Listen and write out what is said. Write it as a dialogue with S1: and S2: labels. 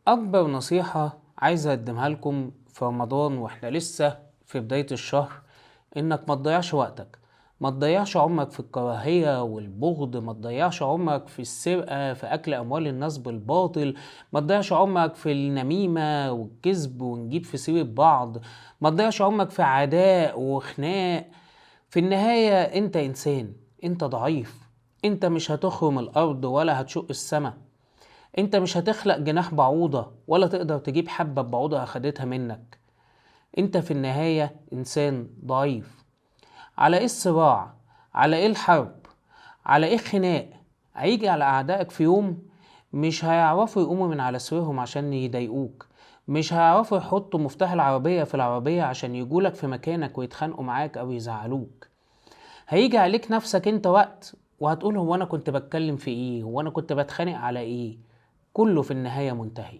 S1: أكبر نصيحة عايز أقدمها لكم في رمضان وإحنا لسه في بداية الشهر، إنك ما تضيعش وقتك، ما تضيعش عمرك في الكراهية والبغض، ما تضيعش عمرك في السرقة، في أكل أموال الناس بالباطل، ما تضيعش عمرك في النميمة والكذب ونجيب في سيرة بعض، ما تضيعش عمرك في عداء وخناق. في النهاية أنت إنسان، أنت ضعيف، أنت مش هتخرم الأرض ولا هتشق السما، انت مش هتخلق جناح بعوضة ولا تقدر تجيب حبة بعوضة اخدتها منك. انت في النهاية انسان ضعيف. على ايه الصراع؟ على ايه الحرب؟ على ايه خناق؟ هيجي على اعدائك في يوم مش هيعرفوا يقوموا من على سريرهم عشان يضايقوك، مش هيعرفوا يحطوا مفتاح العربية في العربية عشان يجولك في مكانك ويتخانقوا معاك او يزعلوك. هيجي عليك نفسك انت وقت وهتقول هو انا كنت بتكلم في ايه، هو انا كنت بتخانق على ايه. كله في النهاية منتهي.